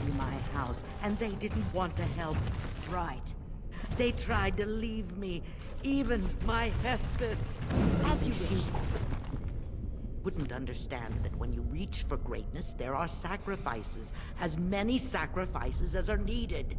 me my house, and they didn't want to help. Right. They tried to leave me, even my Hesped. As you wish. Wouldn't understand that when you reach for greatness, there are sacrifices. As many sacrifices as are needed.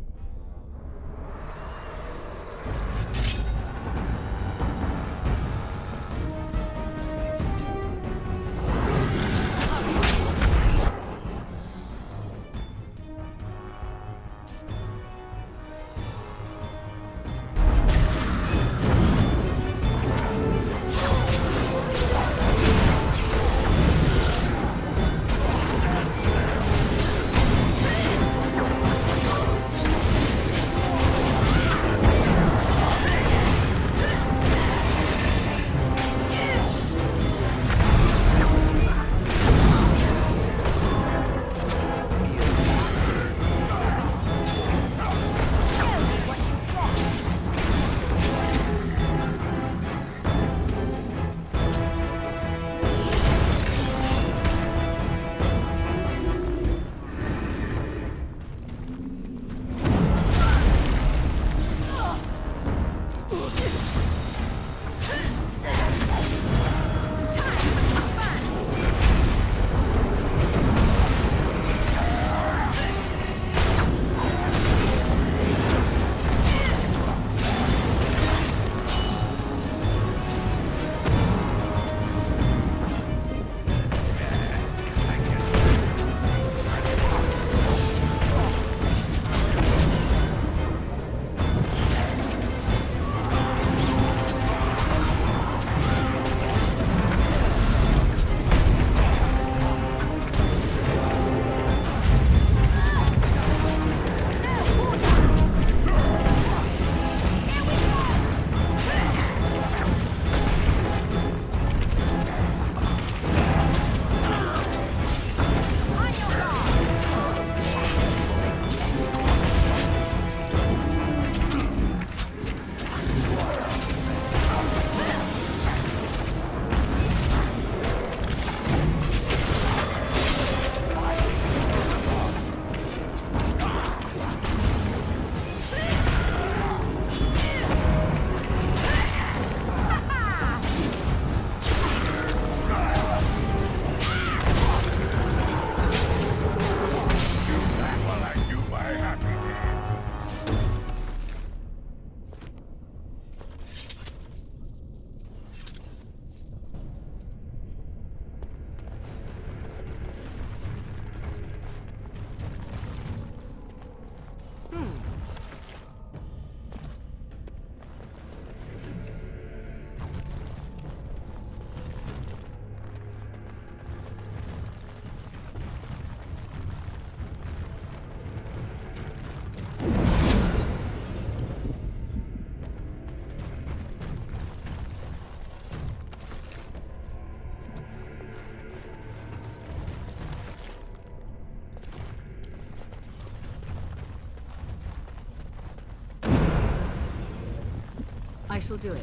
I shall do it.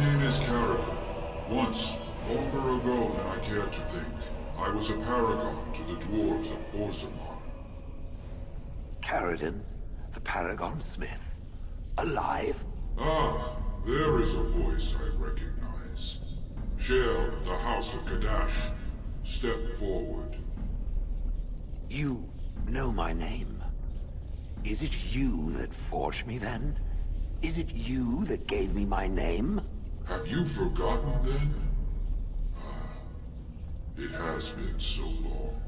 name is Paragon. Once, longer ago than I care to think, I was a paragon to the dwarves of Orzammar. Caradon, the Paragon Smith. Alive? Ah, there is a voice I recognize. Shale of the House of Kadash. Step forward. You know my name. Is it you that forged me then? Is it you that gave me my name? Have you forgotten then? It has been so long.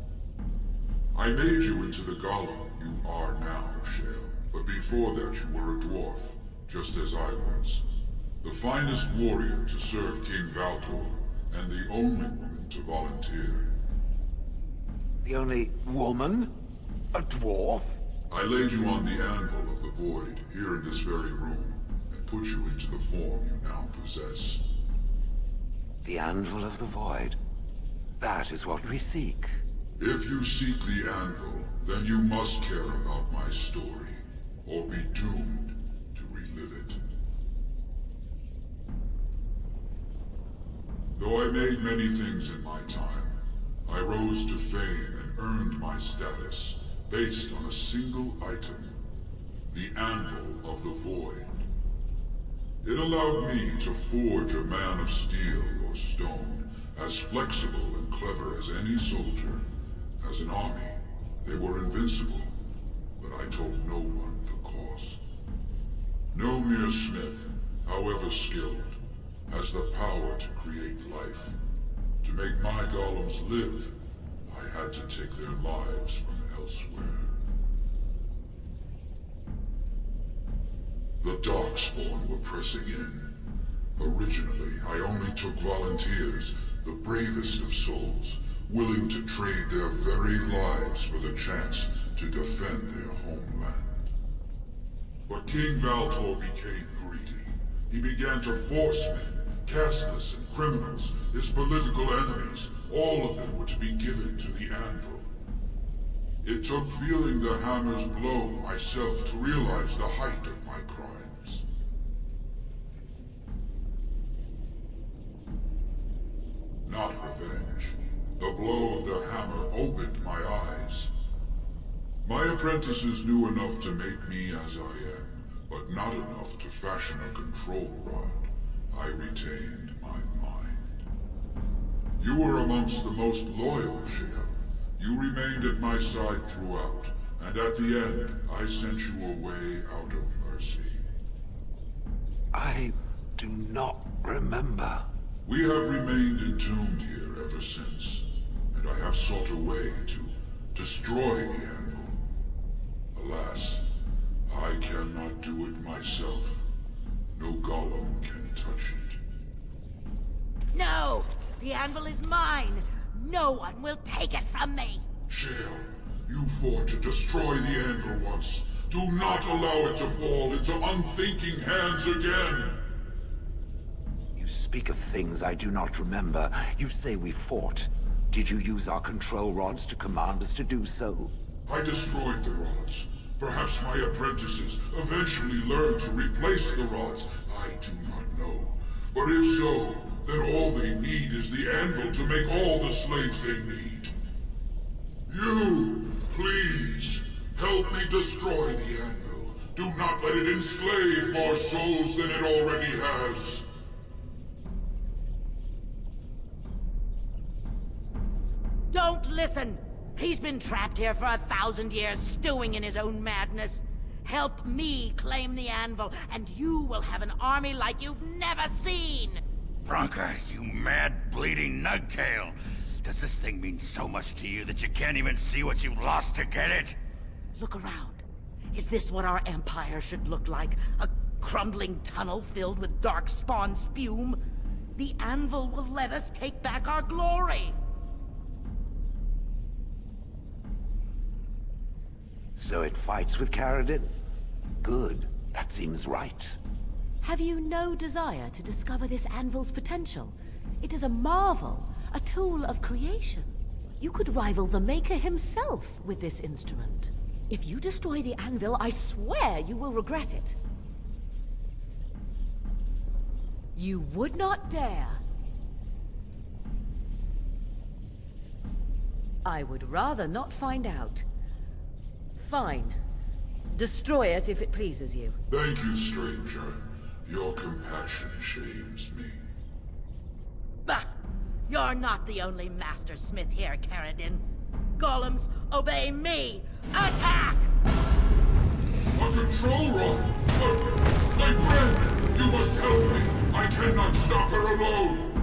I made you into the golem you are now, Shale. But before that you were a dwarf, just as I was. The finest warrior to serve King Valtor, and the only woman to volunteer. The only woman? A dwarf? I laid you on the anvil of the void, here in this very room, and put you into the form you now possess. The anvil of the void. That is what we seek. If you seek the anvil, then you must care about my story, or be doomed to relive it. Though I made many things in my time, I rose to fame and earned my status based on a single item, the Anvil of the Void. It allowed me to forge a man of steel or stone, as flexible and clever as any soldier. As an army, they were invincible, but I told no one the cost. No mere smith, however skilled, has the power to create life. To make my golems live, I had to take their lives from elsewhere. The Darkspawn were pressing in. Originally, I only took volunteers, the bravest of souls, willing to trade their very lives for the chance to defend their homeland. But King Valtor became greedy. He began to force men, casteless and criminals, his political enemies, all of them were to be given to the Anvil. It took feeling the hammer's blow myself to realize the height of my crimes. Not revenge. The blow of the hammer opened my eyes. My apprentices knew enough to make me as I am, but not enough to fashion a control rod. I retained my mind. You were amongst the most loyal, Shale. You remained at my side throughout, and at the end, I sent you away out of mercy. I do not remember. We have remained entombed here ever since, and I have sought a way to destroy the Anvil. Alas, I cannot do it myself. No golem can touch it. No! The anvil is mine! No one will take it from me! Shale, you fought to destroy the Anvil once. Do not allow it to fall into unthinking hands again! You speak of things I do not remember. You say we fought. Did you use our control rods to command us to do so? I destroyed the rods. Perhaps my apprentices eventually learned to replace the rods. I do not know. But if so, then all they need is the anvil to make all the slaves they need. You, please, help me destroy the anvil. Do not let it enslave more souls than it already has. Don't listen! He's been trapped here for 1,000 years, stewing in his own madness. Help me claim the anvil, and you will have an army like you've never seen! Bronca, you mad, bleeding nugtail! Does this thing mean so much to you that you can't even see what you've lost to get it? Look around. Is this what our empire should look like? A crumbling tunnel filled with darkspawn spume? The anvil will let us take back our glory! So it fights with Caradon? Good. That seems right. Have you no desire to discover this anvil's potential? It is a marvel, a tool of creation. You could rival the Maker himself with this instrument. If you destroy the anvil, I swear you will regret it. You would not dare. I would rather not find out. Fine. Destroy it if it pleases you. Thank you, stranger. Your compassion shames me. Bah! You're not the only master smith here, Caradin. Golems, obey me! Attack! A control rod! My friend! You must help me! I cannot stop her alone!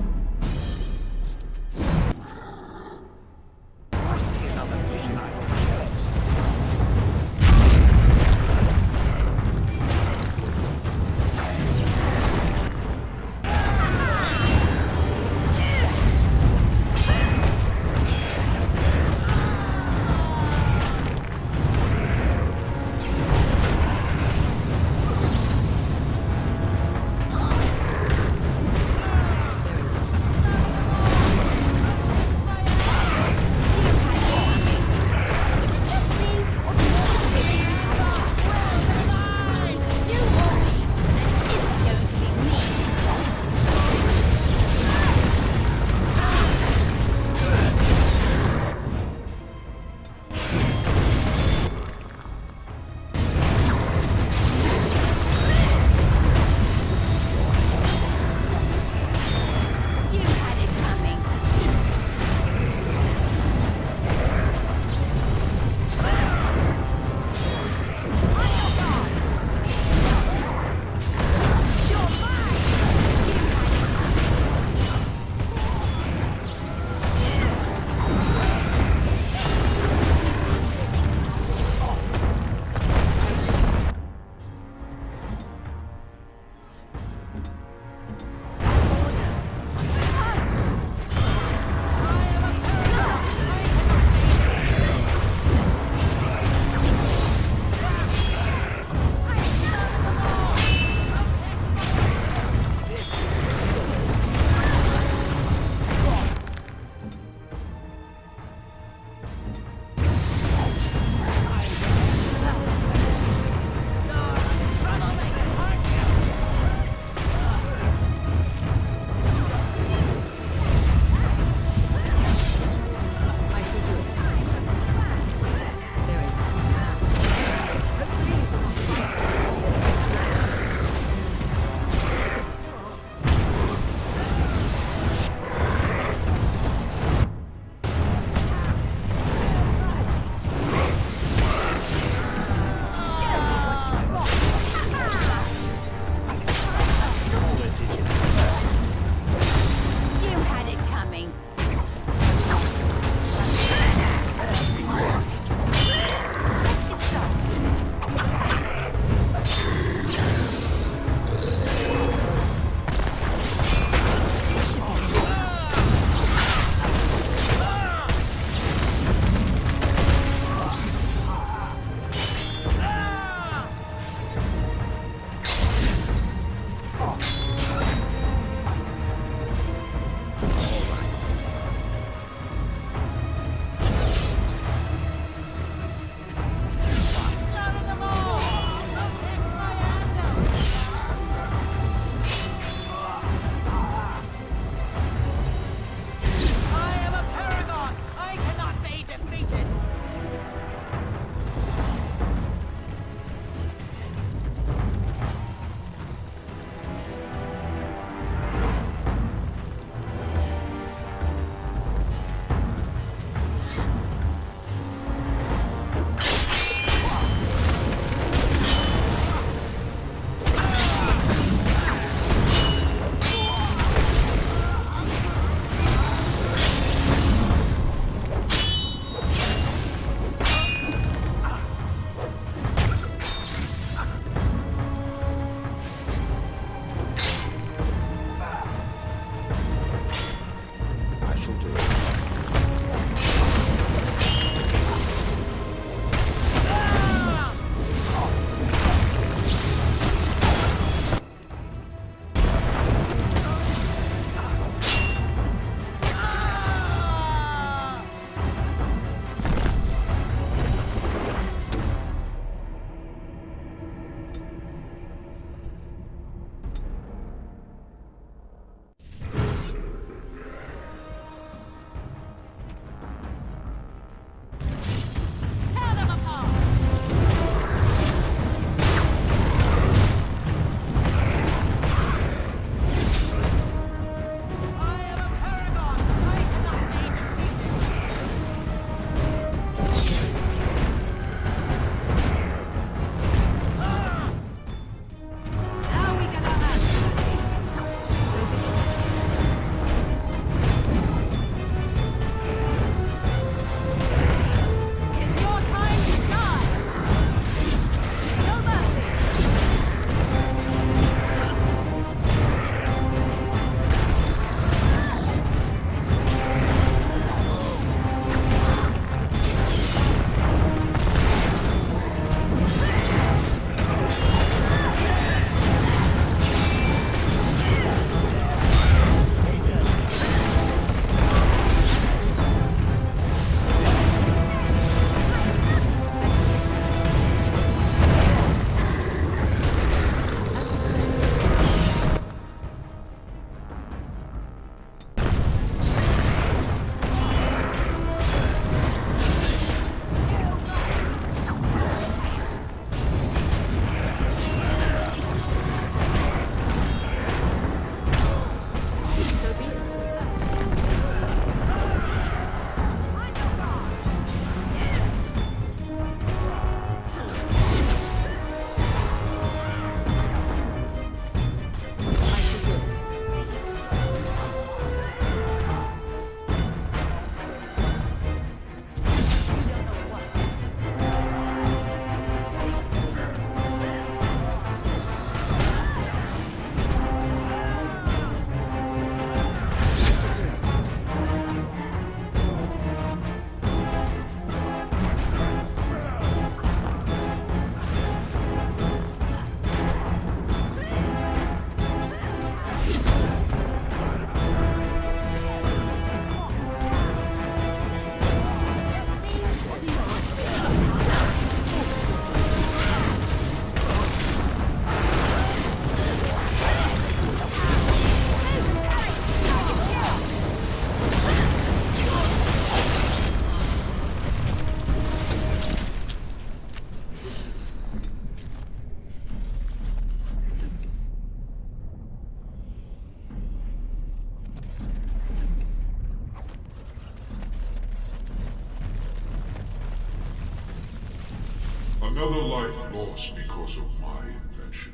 Another life lost because of my invention.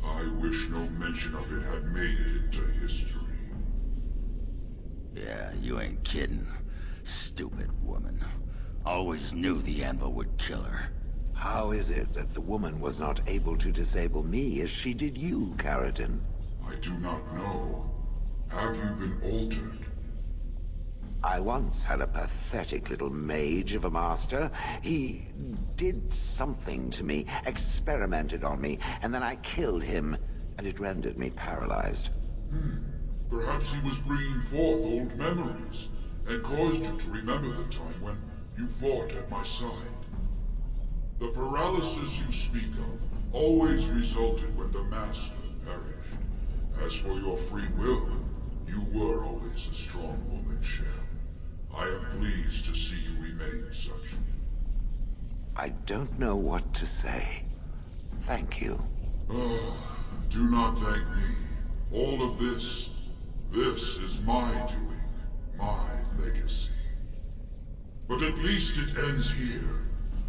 I wish no mention of it had made it into history. Yeah, you ain't kidding. Stupid woman. Always knew the anvil would kill her. How is it that the woman was not able to disable me as she did you, Carradine? I do not know. Have you been altered? I once had a pathetic little mage of a master. He did something to me, experimented on me, and then I killed him, and it rendered me paralyzed. Perhaps he was bringing forth old memories, and caused you to remember the time when you fought at my side. The paralysis you speak of always resulted when the Master perished. As for your free will, you were always a strong woman, Shell. I am pleased to see you remain such. I don't know what to say. Thank you. Do not thank me. All of this is my doing, my legacy. But at least it ends here.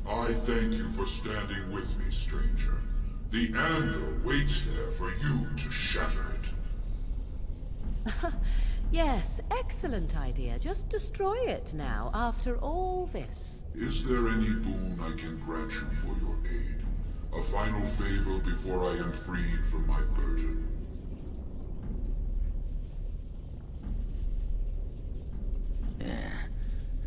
I thank you for standing with me, stranger. The anvil waits there for you to shatter it. Yes, excellent idea. Just destroy it now, after all this. Is there any boon I can grant you for your aid? A final favor before I am freed from my burden? Yeah.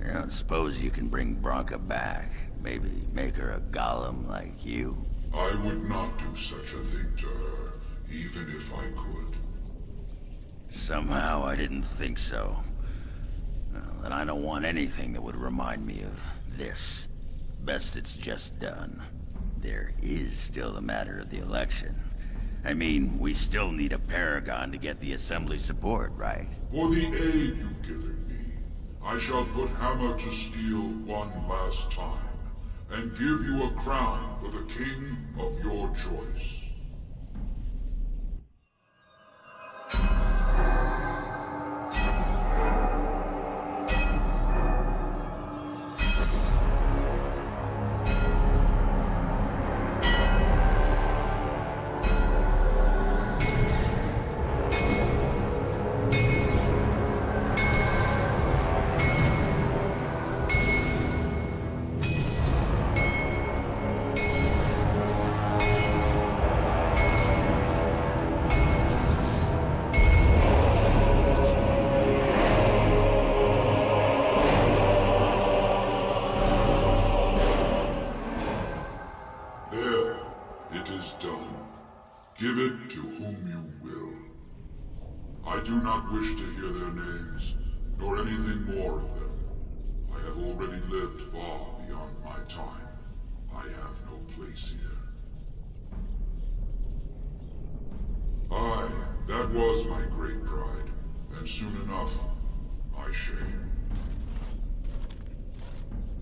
I don't suppose you can bring Bronca back. Maybe make her a golem like you. I would not do such a thing to her, even if I could. Somehow I didn't think so. Well, and I don't want anything that would remind me of this. Best it's just done. There is still the matter of the election. I mean, we still need a Paragon to get the Assembly support, right? For the aid you've given me, I shall put hammer to steel one last time, and give you a crown for the king of your choice. Give it to whom you will. I do not wish to hear their names, nor anything more of them. I have already lived far beyond my time. I have no place here. Aye, that was my great pride, and soon enough, my shame.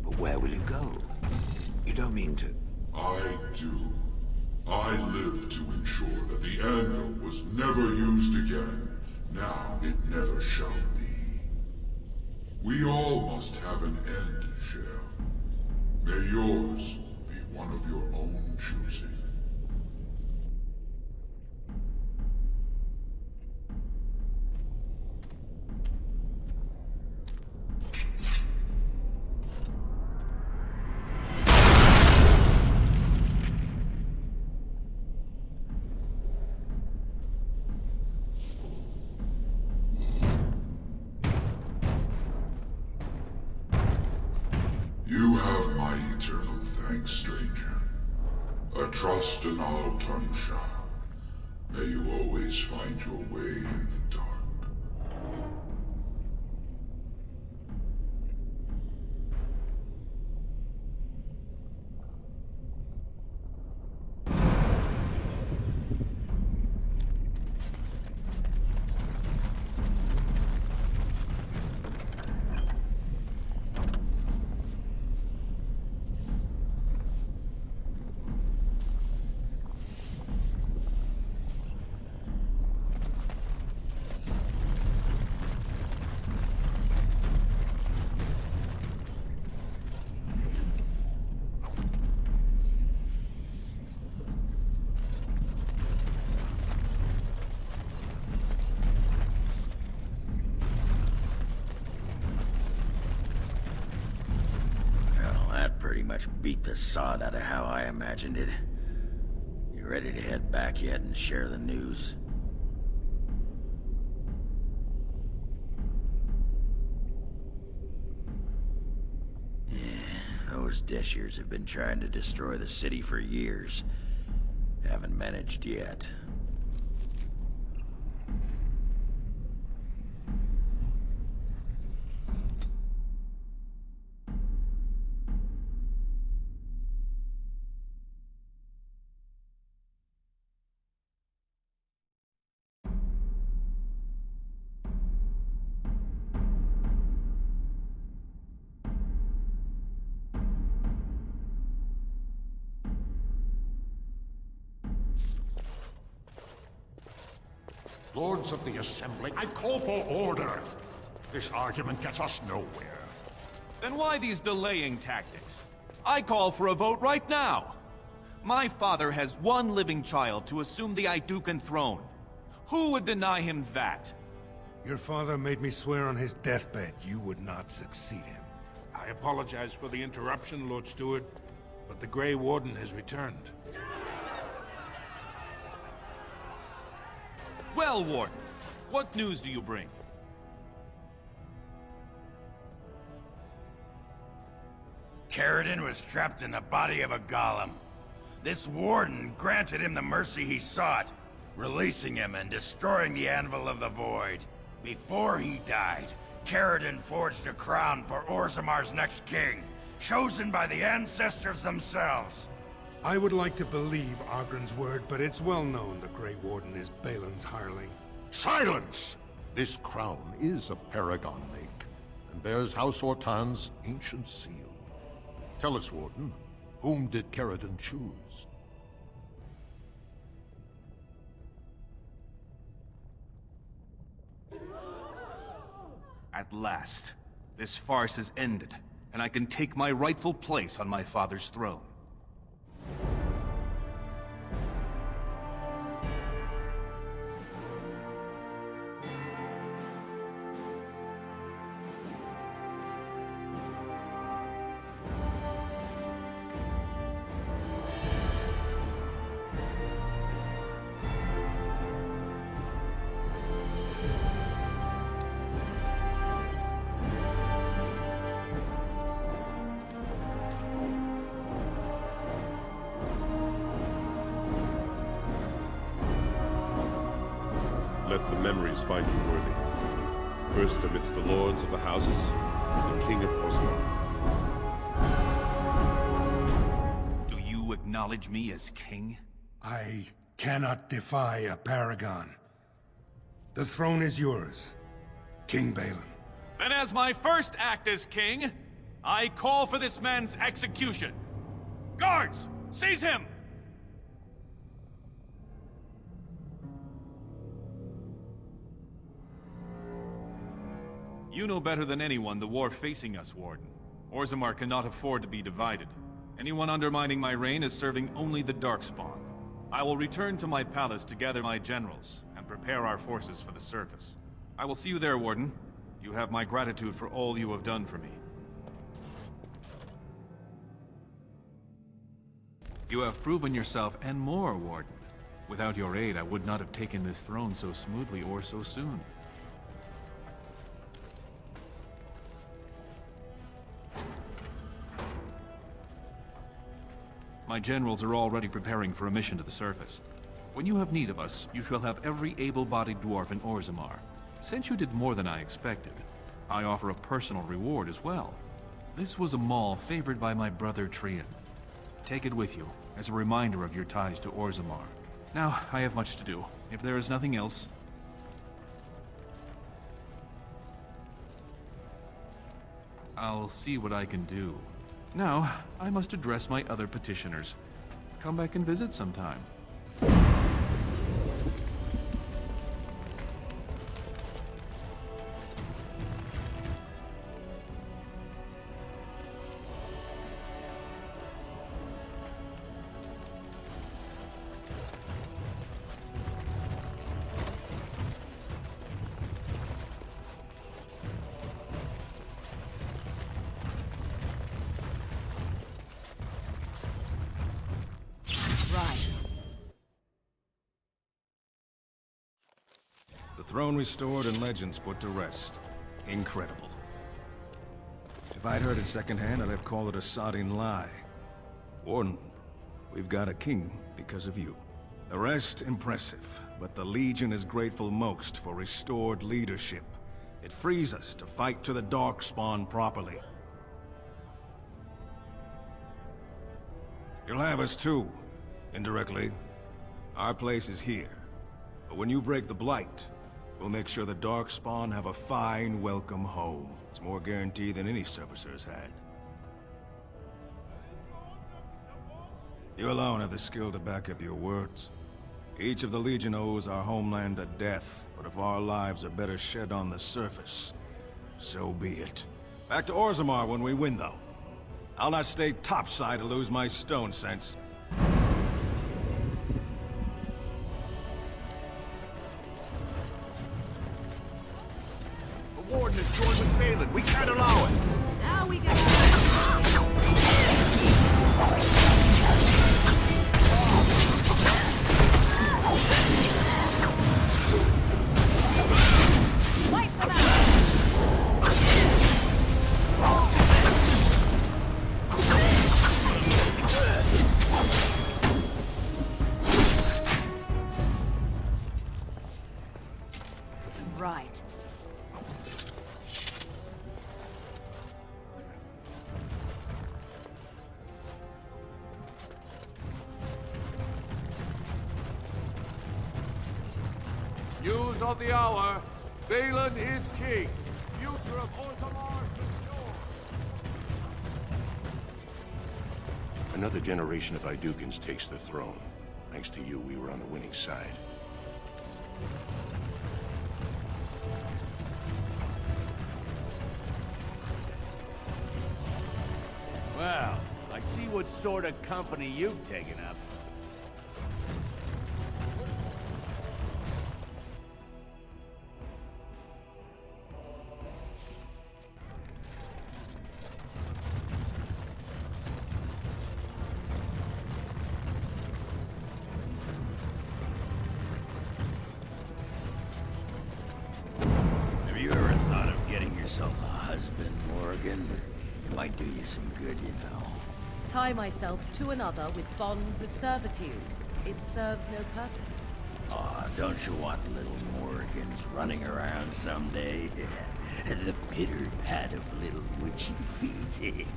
But where will you go? You don't mean to... I do. I live to ensure that the anvil was never used again. Now it never shall be. We all must have an end, Shell. May yours be one of your own choosing. You have my eternal thanks, stranger. A trust in all Tunsha. May you always find your way in the dark. pretty much beat the sod out of how I imagined it. You ready to head back yet and share the news? Yeah, those Deshirs have been trying to destroy the city for years. Haven't managed yet. Lords of the Assembly, I call for order. This argument gets us nowhere. Then why these delaying tactics? I call for a vote right now. My father has one living child to assume the Idukan throne. Who would deny him that? Your father made me swear on his deathbed you would not succeed him. I apologize for the interruption, Lord Steward, but the Grey Warden has returned. Well, Warden, what news do you bring? Caridin was trapped in the body of a golem. This warden granted him the mercy he sought, releasing him and destroying the Anvil of the Void. Before he died, Caridin forged a crown for Orzamar's next king, chosen by the ancestors themselves. I would like to believe Ogren's word, but it's well known the Grey Warden is Balin's hireling. Silence! This crown is of Paragon make, and bears House Ortan's ancient seal. Tell us, Warden, whom did Caridin choose? At last, this farce has ended, and I can take my rightful place on my father's throne. Let the memories find you worthy. First amidst the lords of the houses, the King of Orzammar. Do you acknowledge me as king? I cannot defy a paragon. The throne is yours, King Balin. Then as my first act as king, I call for this man's execution. Guards, seize him! You know better than anyone the war facing us, Warden. Orzammar cannot afford to be divided. Anyone undermining my reign is serving only the Darkspawn. I will return to my palace to gather my generals and prepare our forces for the surface. I will see you there, Warden. You have my gratitude for all you have done for me. You have proven yourself and more, Warden. Without your aid, I would not have taken this throne so smoothly or so soon. My generals are already preparing for a mission to the surface. When you have need of us, you shall have every able-bodied dwarf in Orzammar. Since you did more than I expected, I offer a personal reward as well. This was a mall favored by my brother Trian. Take it with you, as a reminder of your ties to Orzammar. Now, I have much to do. If there is nothing else... I'll see what I can do. Now, I must address my other petitioners. Come back and visit sometime. Throne restored and legends put to rest. Incredible. If I'd heard it secondhand, I'd have called it a sodding lie. Warden, we've got a king because of you. The rest, impressive, but the Legion is grateful most for restored leadership. It frees us to fight to the Darkspawn properly. You'll have us too, indirectly. Our place is here. But when you break the Blight, we'll make sure the Darkspawn have a fine welcome home. It's more guaranteed than any servicer's had. You alone have the skill to back up your words. Each of the Legion owes our homeland a death, but if our lives are better shed on the surface, so be it. Back to Orzammar when we win, though. I'll not stay topside to lose my stone sense. The Warden is joined with Balin. We can't allow it. Now we get... Fight for that! Right. News of the hour. Balin is king. Future of Orzammar secure. Another generation of Idukins takes the throne. Thanks to you, we were on the winning side. Well, I see what sort of company you've taken up. Have you ever thought of getting yourself a husband, Morgan? It might do you some good, you know. Tie myself to another with bonds of servitude. It serves no purpose. Aw, don't you want little Morgans running around someday? The pitter-pat of little witchy feet.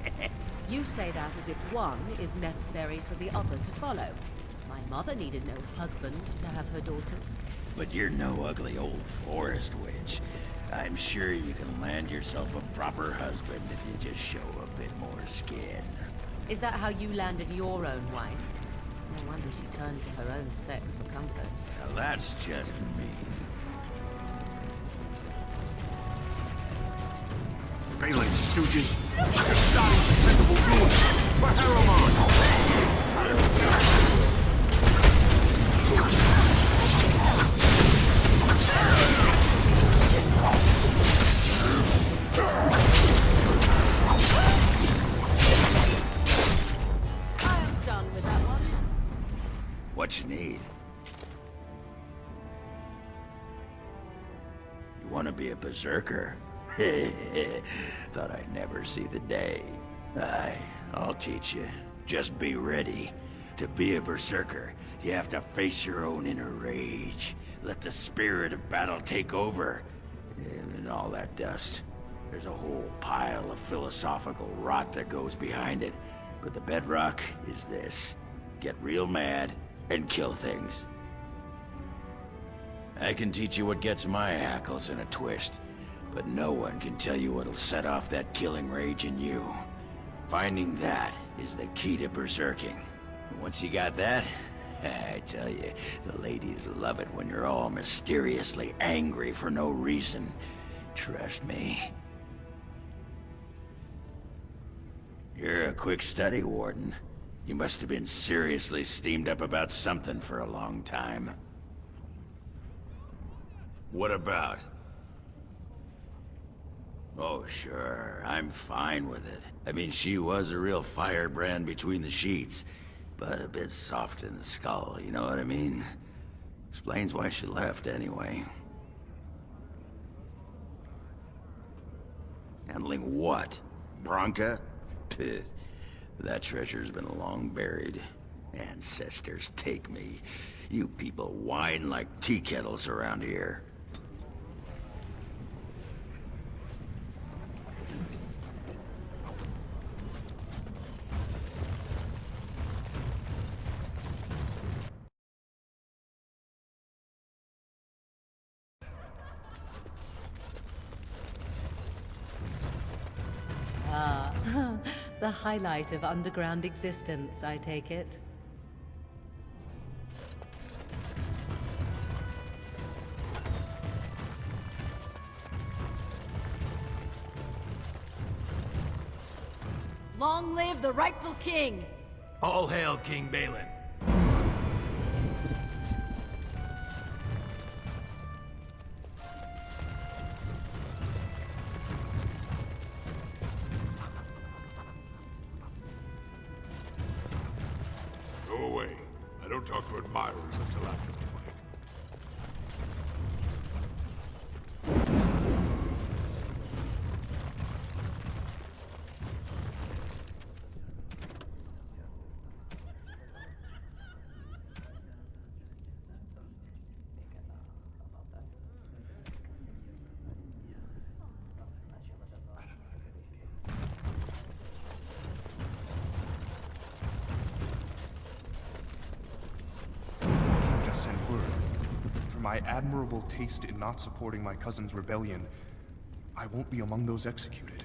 You say that as if one is necessary for the other to follow. My mother needed no husband to have her daughters. But you're no ugly old forest witch. I'm sure you can land yourself a proper husband if you just show a bit more skin. Is that how you landed your own wife? No wonder she turned to her own sex for comfort. Now that's just me. Balin, stooges. Starting despicable doings for Harriman. I'm done with that one. What you need? You want to be a berserker? Thought I'd never see the day. I'll teach you. Just be ready. To be a berserker, you have to face your own inner rage. Let the spirit of battle take over. And all that dust. There's a whole pile of philosophical rot that goes behind it. But the bedrock is this. Get real mad and kill things. I can teach you what gets my hackles in a twist, but no one can tell you what'll set off that killing rage in you. Finding that is the key to berserking. Once you got that, I tell you, the ladies love it when you're all mysteriously angry for no reason. Trust me. You're a quick study, Warden. You must have been seriously steamed up about something for a long time. What about? Oh, sure. I'm fine with it. I mean, she was a real firebrand between the sheets, but a bit soft in the skull, you know what I mean? Explains why she left, anyway. Handling what? Bronca? Pfft. That treasure's been long buried. Ancestors take me. You people whine like tea kettles around here. Ah, the highlight of underground existence, I take it. Long live the rightful king! All hail King Balin. Go away. I don't talk to admirers until after the fight. Sent word. For my admirable taste in not supporting my cousin's rebellion, I won't be among those executed.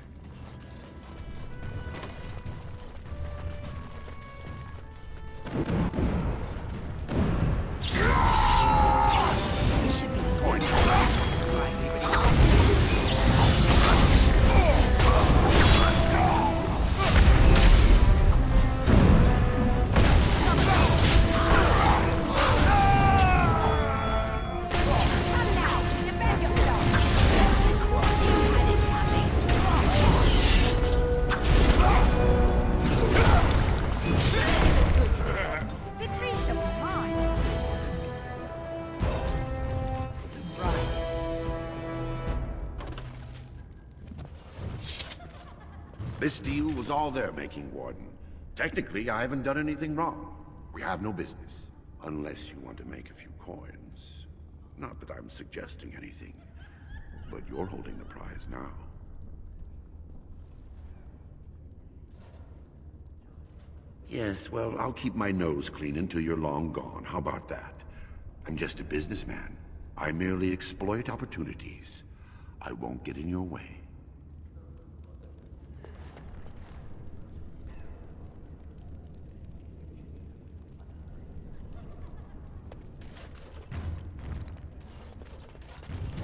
This deal was all their making, Warden. Technically, I haven't done anything wrong. We have no business. Unless you want to make a few coins. Not that I'm suggesting anything, but you're holding the prize now. Yes, well, I'll keep my nose clean until you're long gone. How about that? I'm just a businessman. I merely exploit opportunities. I won't get in your way.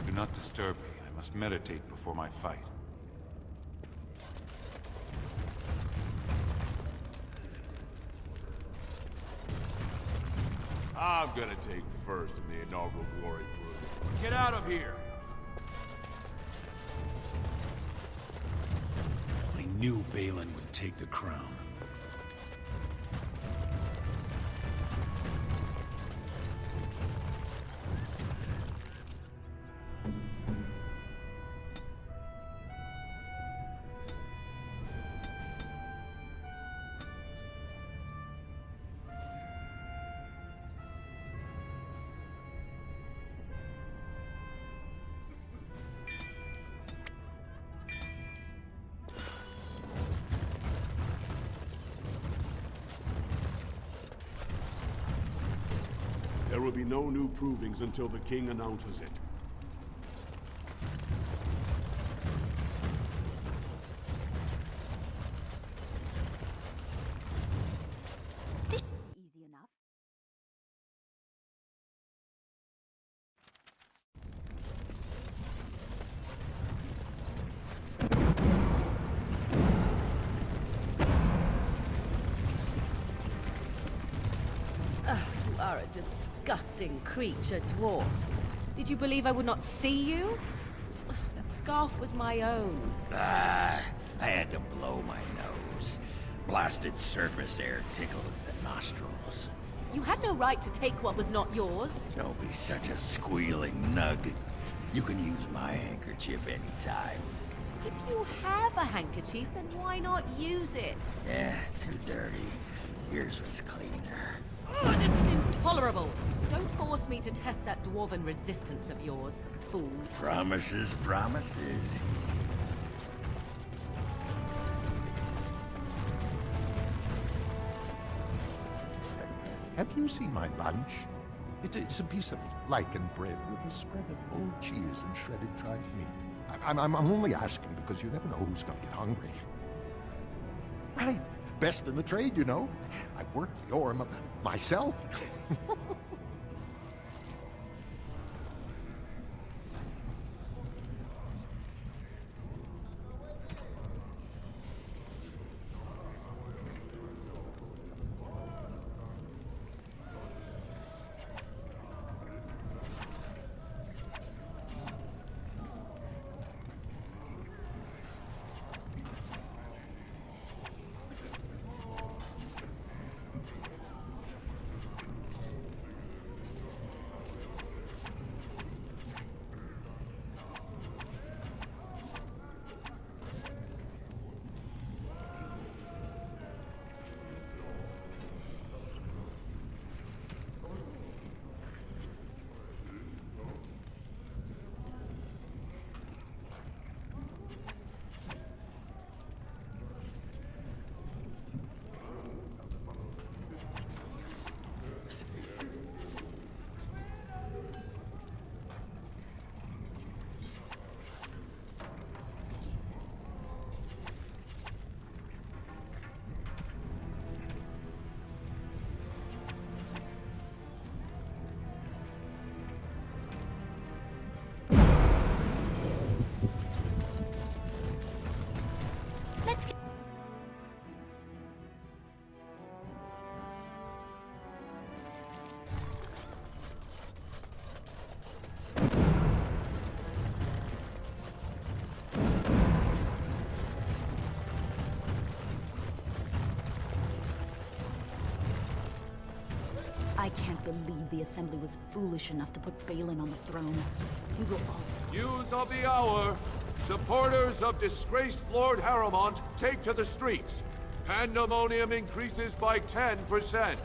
Do not disturb me. I must meditate before my fight. I'm gonna take first in the inaugural glory brew. Get out of here! I knew Balin would take the crown. There will be no new provings until the king announces it. Easy enough. You are a disgusting creature, dwarf. Did you believe I would not see you? That scarf was my own. Ah, I had to blow my nose. Blasted surface air tickles the nostrils. You had no right to take what was not yours. Don't be such a squealing nug. You can use my handkerchief anytime. It you have a handkerchief, then why not use it? Too dirty. Yours was cleaner. Oh, this is intolerable. Don't force me to test that dwarven resistance of yours, fool. Promises, promises. Have you seen my lunch? It's a piece of lichen bread with a spread of old cheese and shredded dried meat. I'm only asking because you never know who's gonna get hungry. Right, best in the trade, you know. I work the ore myself. I can't believe the Assembly was foolish enough to put Balin on the throne. We will all... News of the hour. Supporters of disgraced Lord Harrowmont take to the streets. Pandemonium increases by 10%.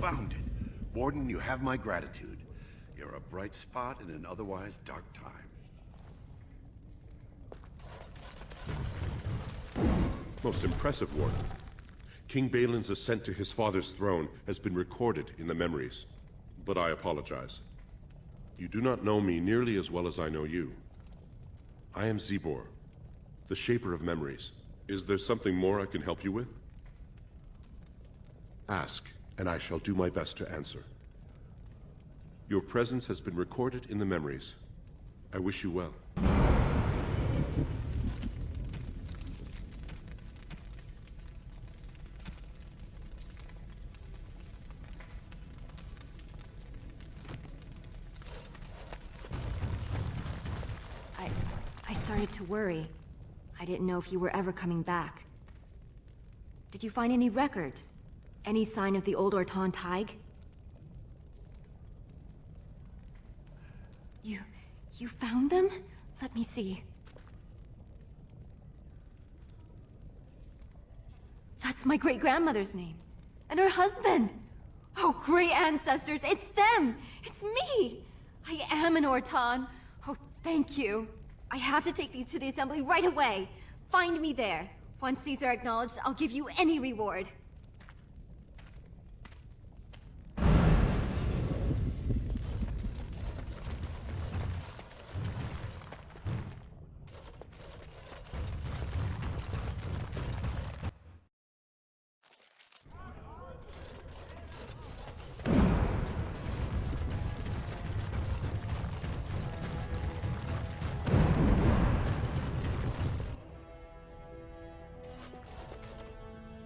Found it. Warden, you have my gratitude. You're a bright spot in an otherwise dark time. Most impressive, Warden. King Balin's ascent to his father's throne has been recorded in the memories. But I apologize. You do not know me nearly as well as I know you. I am Zebor, the Shaper of Memories. Is there something more I can help you with? Ask, and I shall do my best to answer. Your presence has been recorded in the memories. I wish you well. I started to worry. I didn't know if you were ever coming back. Did you find any records? Any sign of the old Orton Tig? You found them? Let me see. That's my great-grandmother's name. And her husband! Oh, great ancestors, it's them! It's me! I am an Orton. Oh, thank you. I have to take these to the Assembly right away. Find me there. Once these are acknowledged, I'll give you any reward.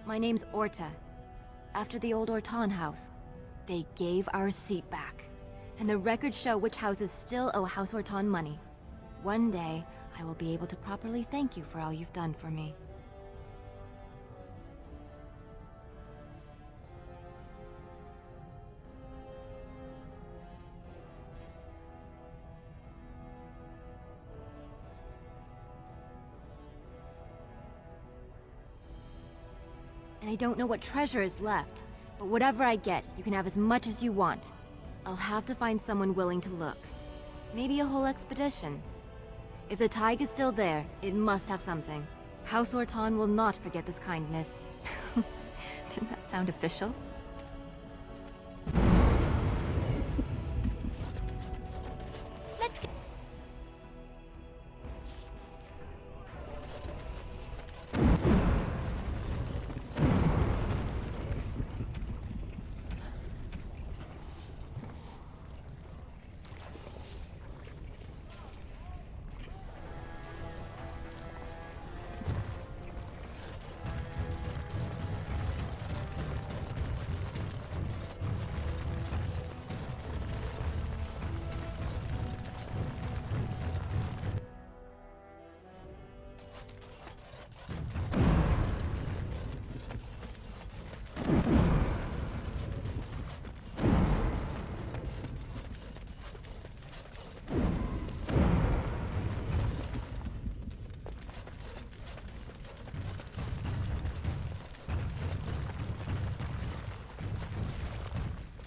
My name's Orta, after the old Orton house. They gave our seat back. And the records show which houses still owe House Orton money. One day, I will be able to properly thank you for all you've done for me. And I don't know what treasure is left, but whatever I get, you can have as much as you want. I'll have to find someone willing to look. Maybe a whole expedition. If the Tig is still there, it must have something. House Orton will not forget this kindness. Didn't that sound official? Let's get...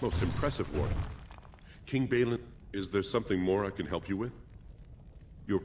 Most impressive, Warden. King Balin, is there something more I can help you with? Your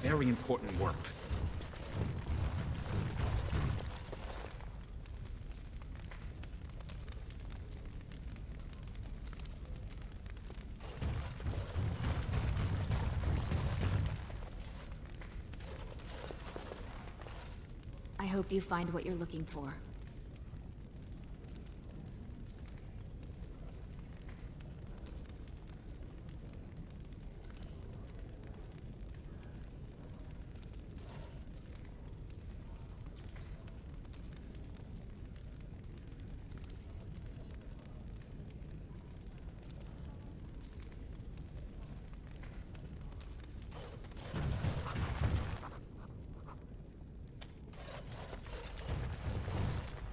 Very important work. I hope you find what you're looking for.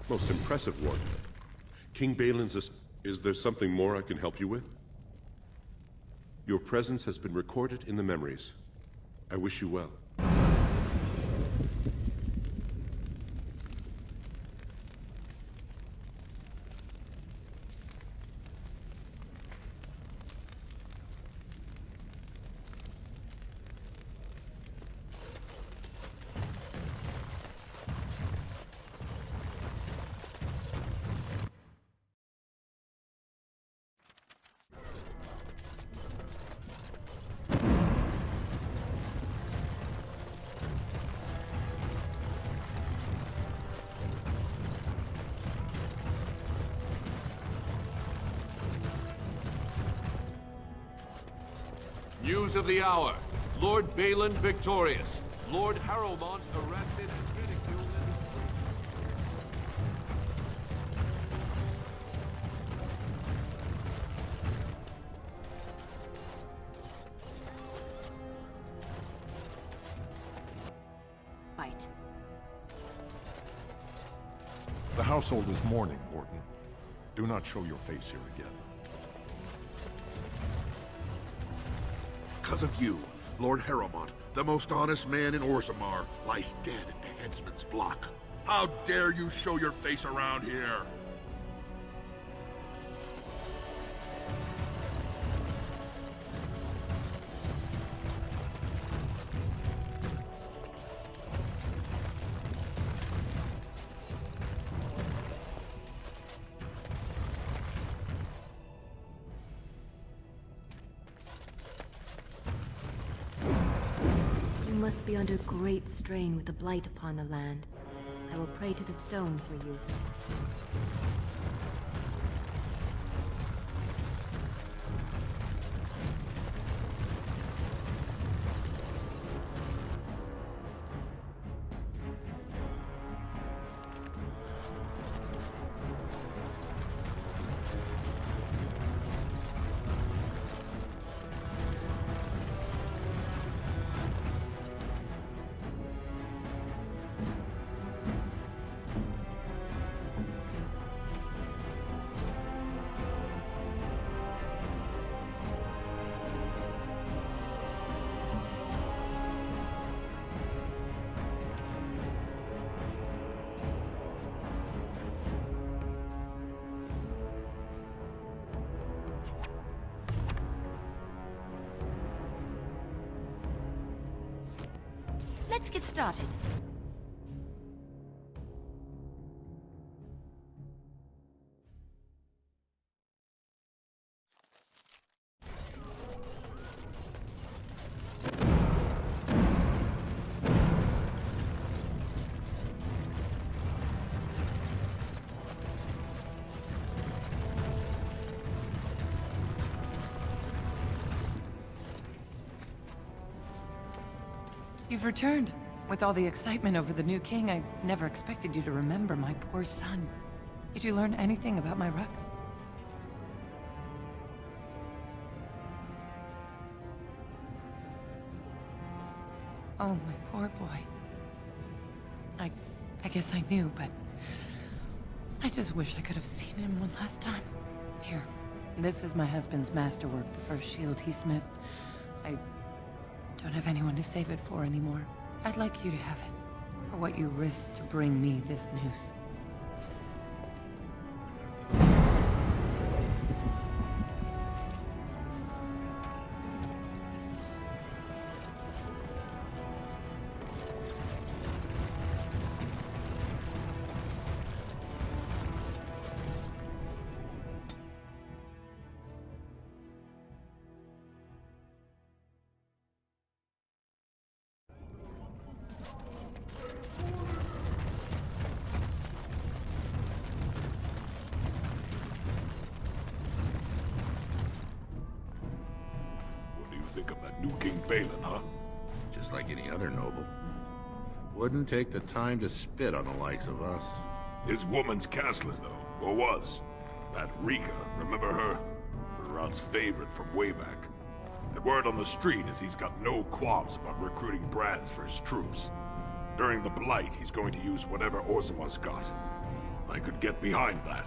Most impressive, Warden. King Balin's is there something more I can help you with? Your presence has been recorded in the memories. I wish you well. News of the hour. Lord Balin victorious. Lord Harrowmont arrested and ridiculed in the Fight. The household is mourning, Warden. Do not show your face here again. Because of you, Lord Harrowmont, the most honest man in Orzammar, lies dead at the headsman's block. How dare you show your face around here? You must be under great strain with the blight upon the land. I will pray to the stone for you. Let's get started. You've returned. With all the excitement over the new king, I never expected you to remember my poor son. Did you learn anything about my ruck? Oh, my poor boy. I guess I knew, but I just wish I could have seen him one last time. Here, this is my husband's masterwork, the first shield he smithed. I don't have anyone to save it for anymore. I'd like you to have it, for what you risked to bring me this news. Think of that new King Balin, huh? Just like any other noble. Wouldn't take the time to spit on the likes of us. His woman's castless, though, or was. That Rika, remember her? Murad's favorite from way back. The word on the street is he's got no qualms about recruiting brands for his troops. During the Blight, he's going to use whatever Orzammar's got. I could get behind that.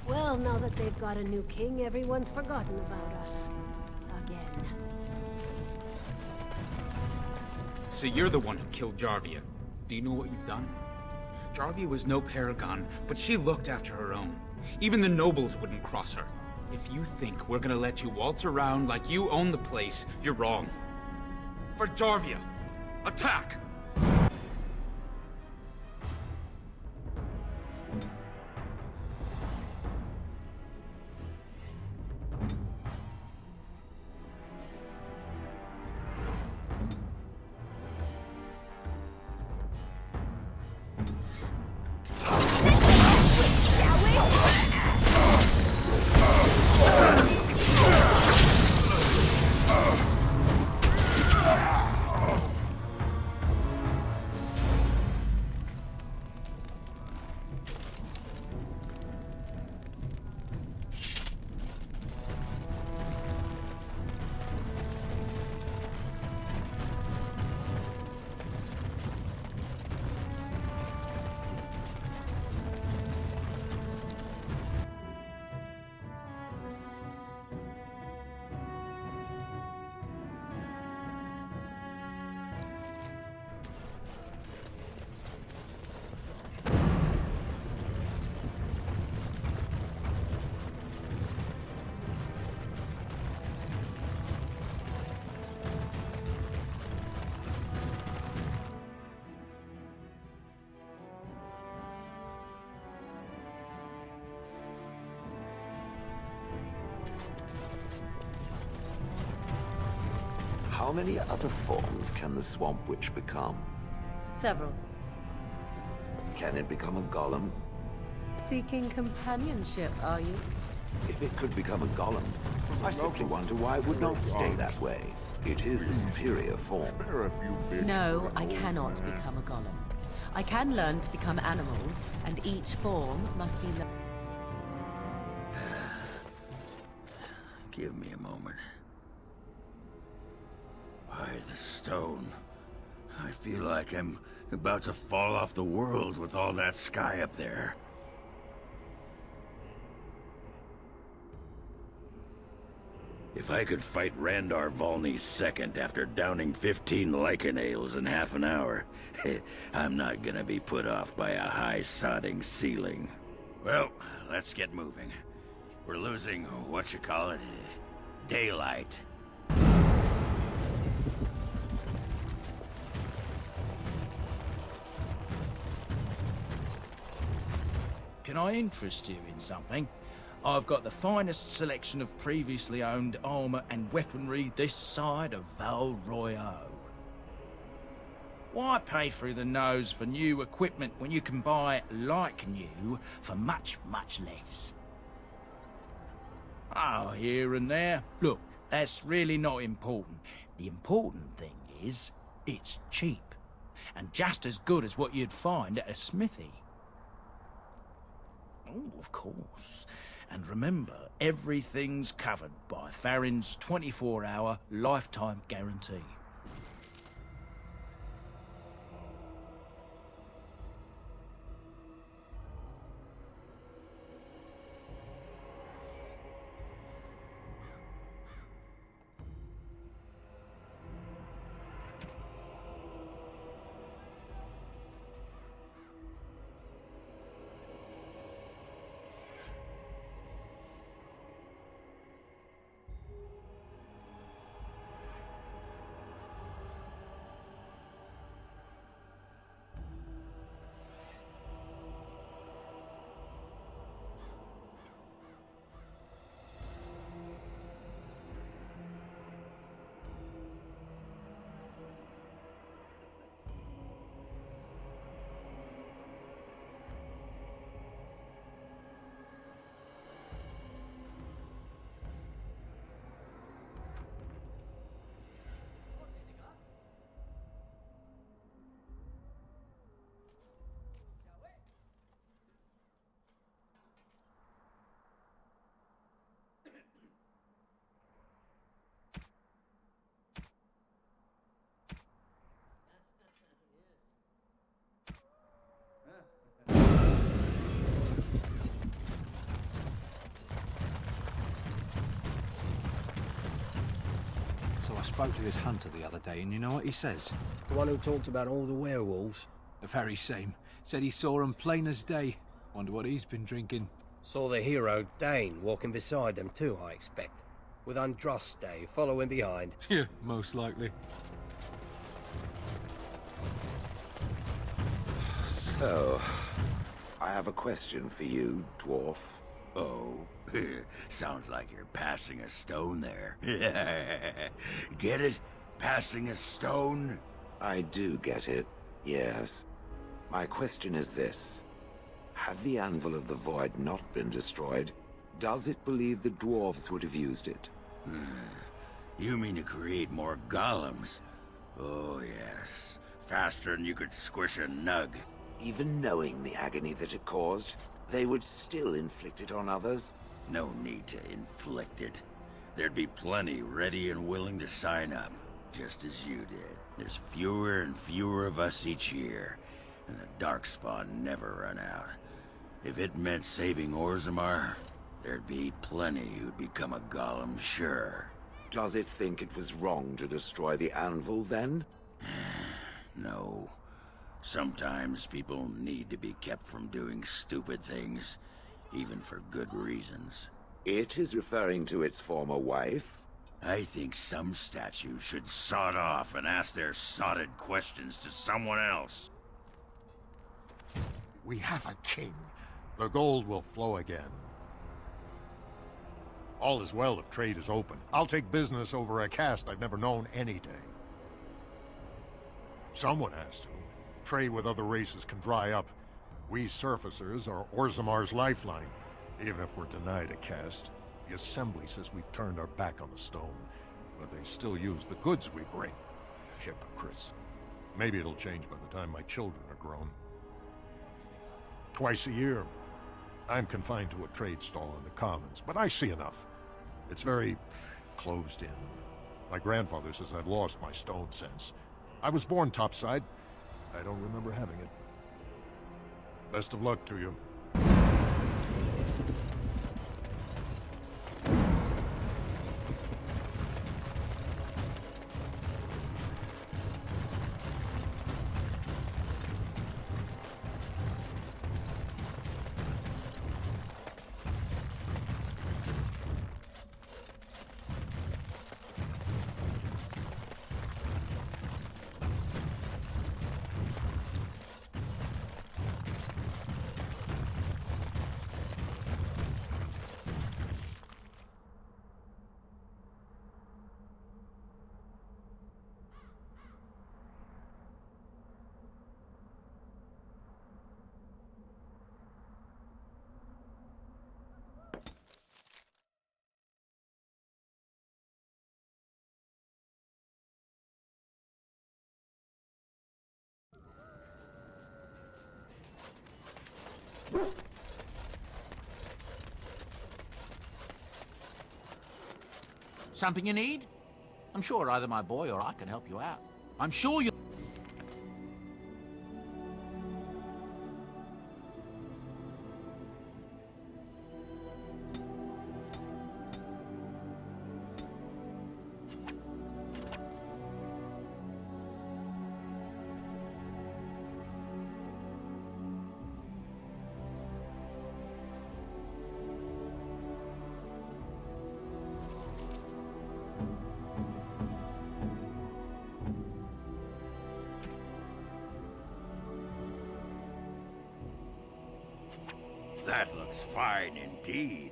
Well, now that they've got a new king, everyone's forgotten about us. Again. So you're the one who killed Jarvia. Do you know what you've done? Jarvia was no paragon, but she looked after her own. Even the nobles wouldn't cross her. If you think we're gonna let you waltz around like you own the place, you're wrong. For Jarvia, attack! How many other forms can the Swamp Witch become? Several. Can it become a golem? Seeking companionship, are you? If it could become a golem, I simply wonder why it would not stay that way. It is a superior form. No, I cannot become a golem. I can learn to become animals, and each form must be learned. Give me a moment. Why, the stone. I feel like I'm about to fall off the world with all that sky up there. If I could fight Randar Volney's second after downing 15 lichen ales in half an hour, I'm not gonna be put off by a high sodding ceiling. Well, let's get moving. We're losing, daylight. Can I interest you in something? I've got the finest selection of previously owned armor and weaponry this side of Val Royeaux. Why pay through the nose for new equipment when you can buy like new for much, much less? Oh, here and there. Look, that's really not important. The important thing is, it's cheap. And just as good as what you'd find at a smithy. Oh, of course. And remember, everything's covered by Farron's 24-hour lifetime guarantee. I spoke to this hunter the other day, and you know what he says? The one who talked about all the werewolves? The very same. Said he saw 'em plain as day. Wonder what he's been drinking. Saw the hero, Dane, walking beside them too, I expect. With Andraste following behind. Yeah, most likely. So, I have a question for you, dwarf. Oh, sounds like you're passing a stone there. Get it? Passing a stone? I do get it, yes. My question is this. Had the Anvil of the Void not been destroyed, does it believe the dwarves would have used it? You mean to create more golems? Oh, yes. Faster than you could squish a nug. Even knowing the agony that it caused, they would still inflict it on others? No need to inflict it. There'd be plenty ready and willing to sign up, just as you did. There's fewer and fewer of us each year, and the Darkspawn never run out. If it meant saving Orzammar, there'd be plenty who'd become a golem, sure. Does it think it was wrong to destroy the Anvil, then? No. Sometimes people need to be kept from doing stupid things, even for good reasons. It is referring to its former wife? I think some statues should sod off and ask their sodded questions to someone else. We have a king. The gold will flow again. All is well if trade is open. I'll take business over a caste I've never known any day. Someone has to. Trade with other races can dry up. We surfacers are Orzamar's lifeline. Even if we're denied a caste, the Assembly says we've turned our back on the stone. But they still use the goods we bring. Hypocrites. Maybe it'll change by the time my children are grown. Twice a year, I'm confined to a trade stall in the Commons, but I see enough. It's very closed in. My grandfather says I've lost my stone sense. I was born topside. I don't remember having it. Best of luck to you. Something you need? I'm sure either my boy or I can help you out. I'm sure you... That looks fine indeed.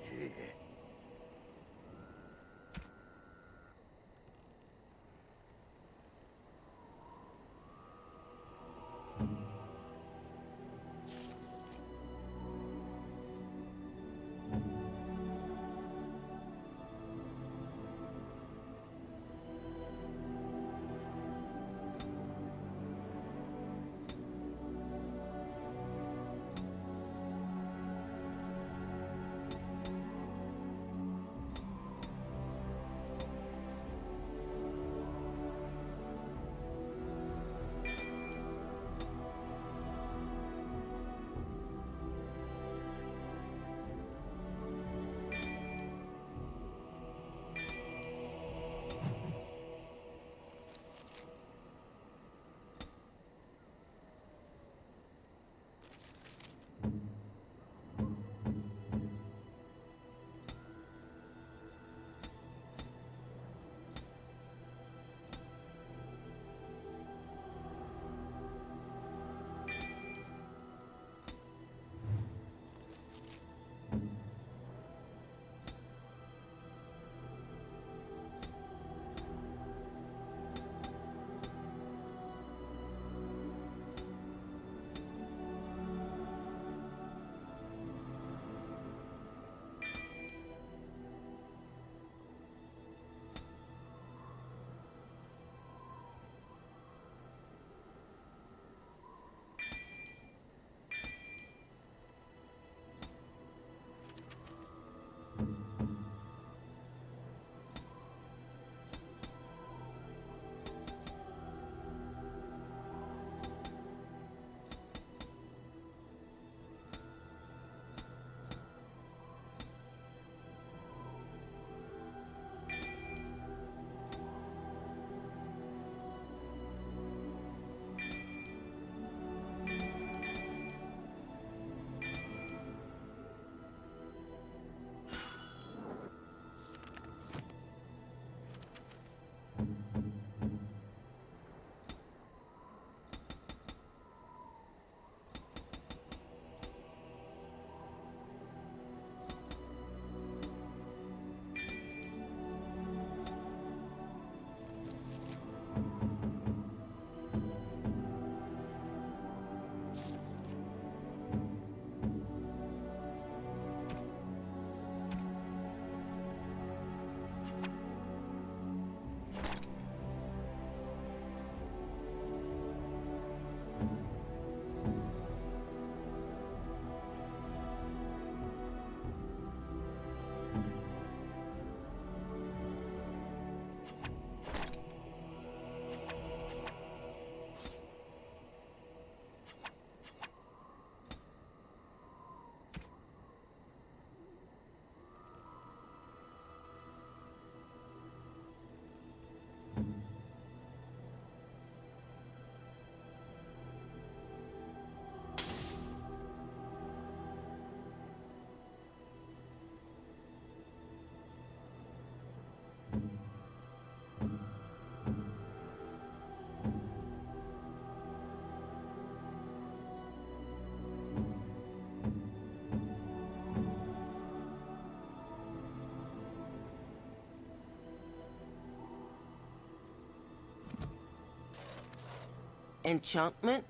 Enchantment?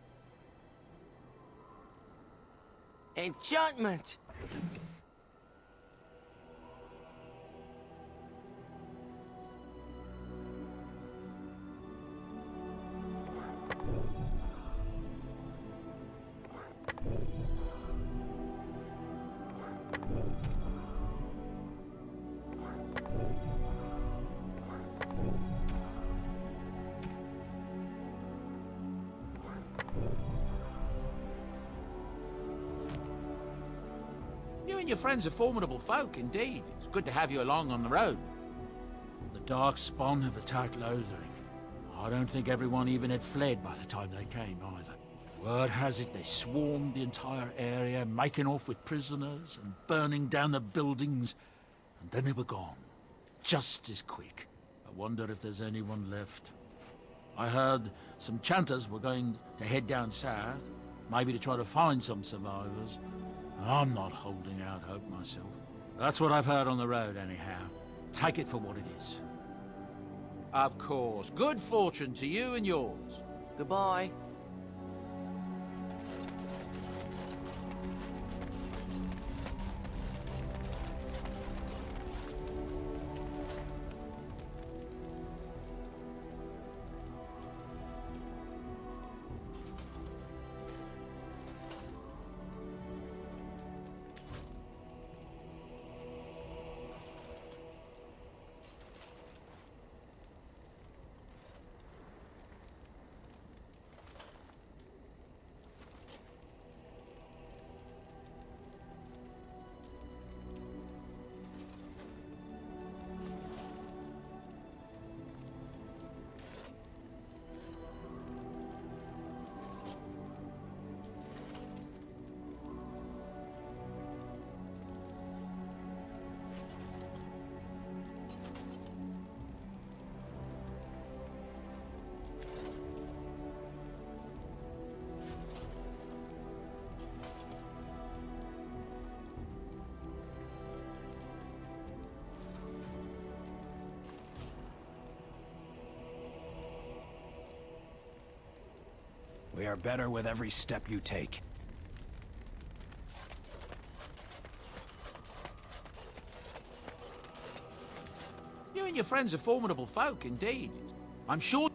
Enchantment! You and your friends are formidable folk, indeed. It's good to have you along on the road. The dark spawn have attacked Lothering. I don't think everyone even had fled by the time they came, either. Word has it they swarmed the entire area, making off with prisoners and burning down the buildings, and then they were gone. Just as quick. I wonder if there's anyone left. I heard some chanters were going to head down south, maybe to try to find some survivors. I'm not holding out hope myself. That's what I've heard on the road, anyhow. Take it for what it is. Of course. Good fortune to you and yours. Goodbye. We are better with every step you take. You and your friends are formidable folk, indeed. I'm sure...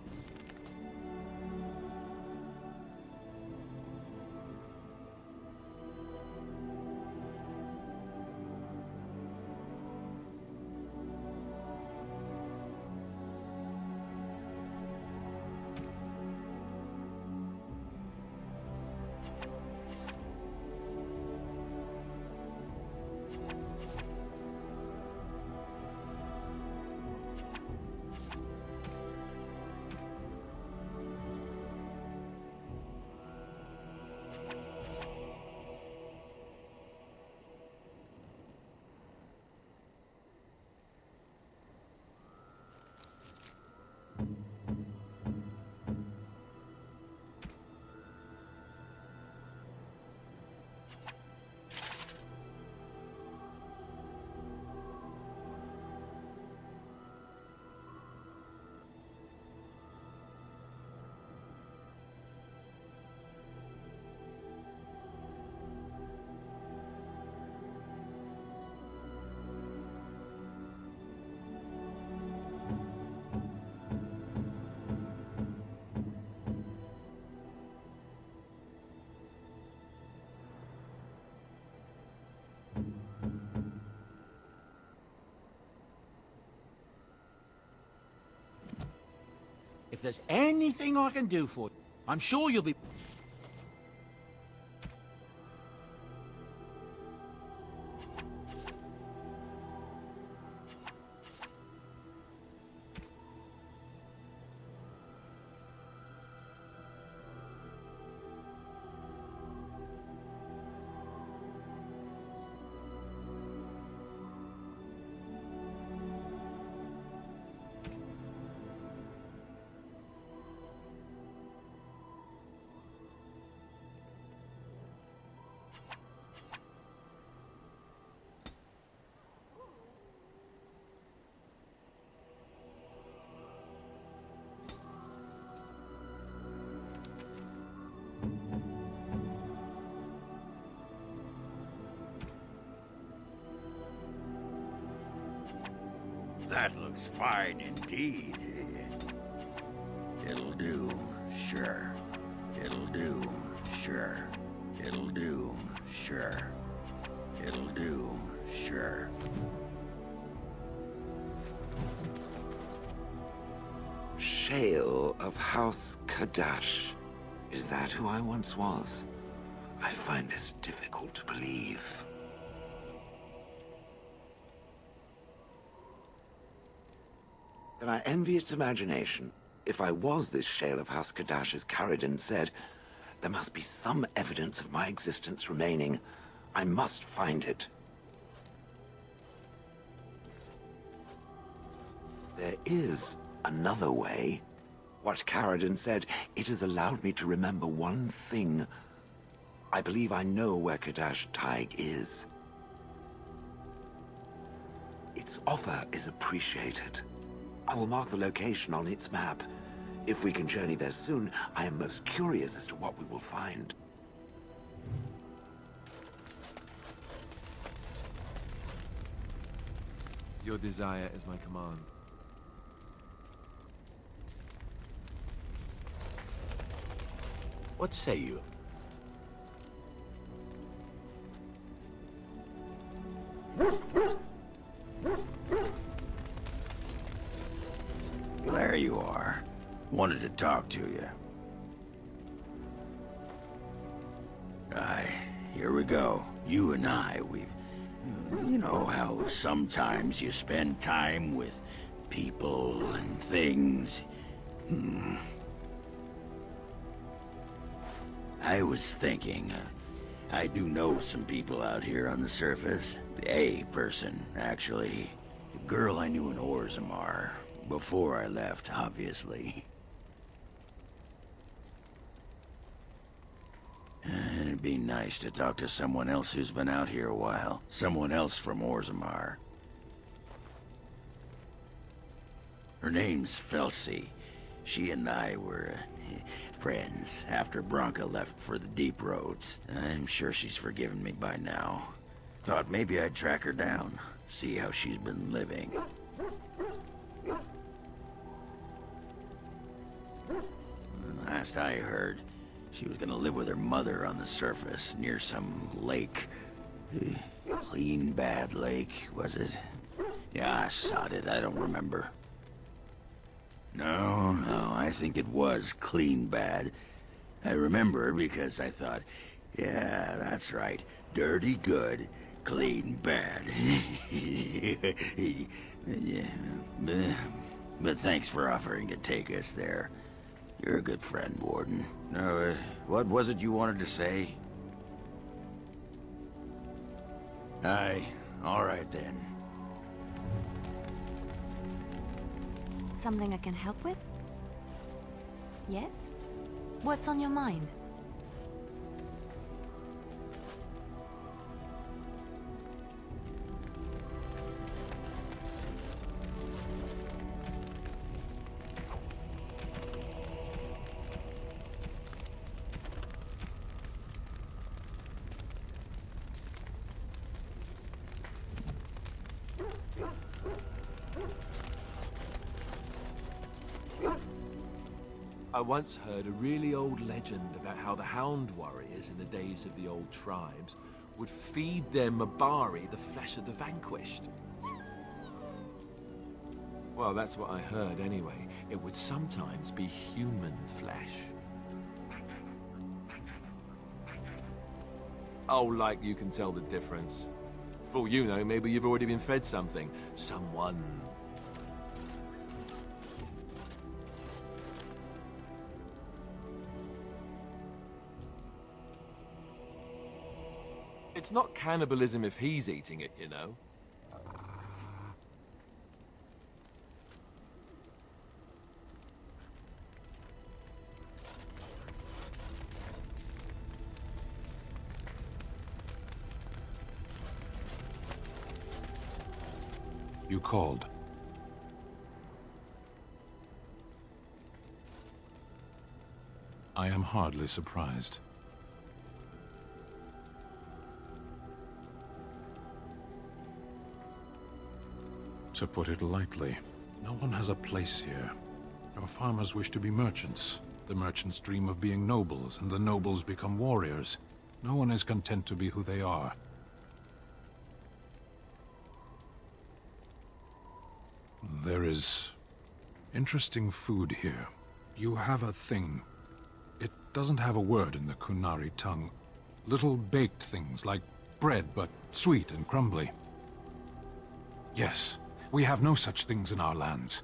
If there's anything I can do for you, I'm sure you'll be... That looks fine indeed. It'll do, sure. It'll do, sure. It'll do, sure. It'll do, sure. Shale of House Kadash. Is that who I once was? I find this difficult to believe. Then I envy its imagination. If I was this Shale of House Kadash, as Caridin said, there must be some evidence of my existence remaining. I must find it. There is another way. What Caridin said, it has allowed me to remember one thing. I believe I know where Kadash Taig is. Its offer is appreciated. I will mark the location on its map. If we can journey there soon, I am most curious as to what we will find. Your desire is my command. What say you? There you are. Wanted to talk to you. Aye, here we go. You and I, we've... You know how sometimes you spend time with people and things. I was thinking, I do know some people out here on the surface. A person, actually. The girl I knew in Orzammar. Before I left, obviously. It'd be nice to talk to someone else who's been out here a while. Someone else from Orzammar. Her name's Felsi. She and I were friends after Branka left for the Deep Roads. I'm sure she's forgiven me by now. Thought maybe I'd track her down, see how she's been living. Last I heard, she was gonna live with her mother on the surface near some lake. Clean Bad Lake, was it? Yeah, I sod it, I don't remember. No, I think it was Clean Bad. I remember because I thought, yeah, that's right. Dirty good, clean bad. Yeah, but thanks for offering to take us there. You're a good friend, Warden. What was it you wanted to say? Aye, all right then. Something I can help with? Yes? What's on your mind? I once heard a really old legend about how the Hound warriors in the days of the old tribes would feed their Mabari the flesh of the vanquished. Well, that's what I heard anyway. It would sometimes be human flesh. Oh, like you can tell the difference. For all you know, maybe you've already been fed something. Someone. It's not cannibalism if he's eating it, you know. You called. I am hardly surprised. To put it lightly, no one has a place here. Your farmers wish to be merchants. The merchants dream of being nobles, and the nobles become warriors. No one is content to be who they are. There is interesting food here. You have a thing. It doesn't have a word in the Kunari tongue. Little baked things like bread, but sweet and crumbly. Yes, we have no such things in our lands.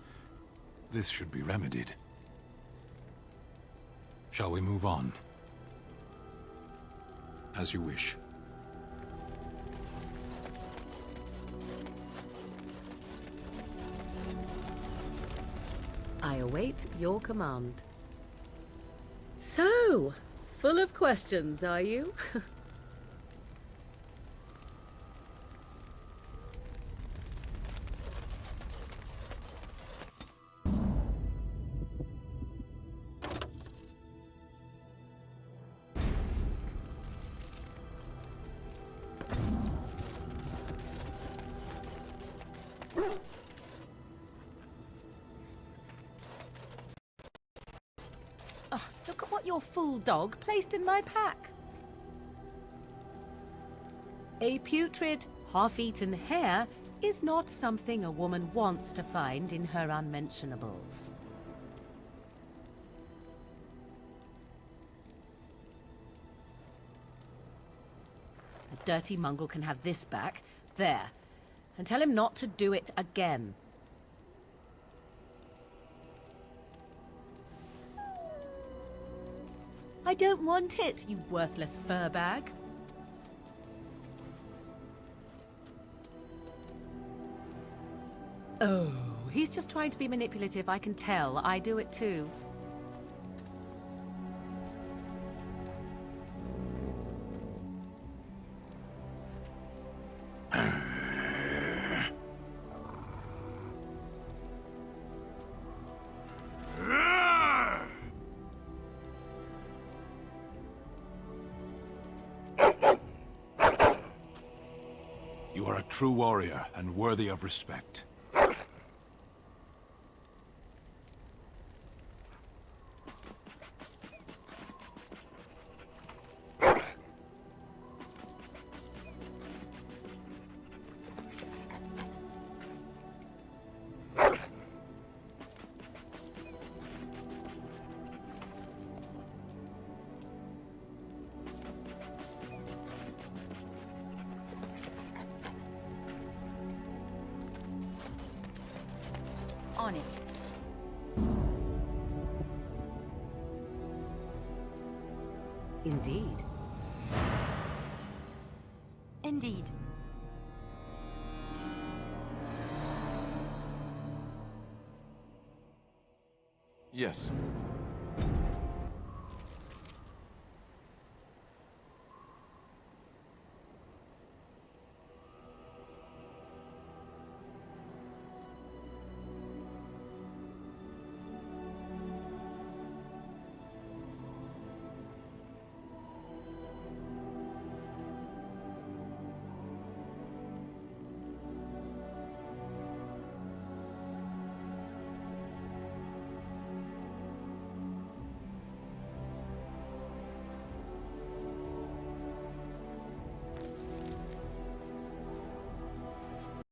This should be remedied. Shall we move on? As you wish. I await your command. So, full of questions, are you? Look at what your fool dog placed in my pack. A putrid, half-eaten hare is not something a woman wants to find in her unmentionables. The dirty mongrel can have this back. There. And tell him not to do it again. I don't want it, you worthless fur bag. Oh, he's just trying to be manipulative, I can tell. I do it too. You are a true warrior and worthy of respect. On it. Indeed. Indeed. Yes.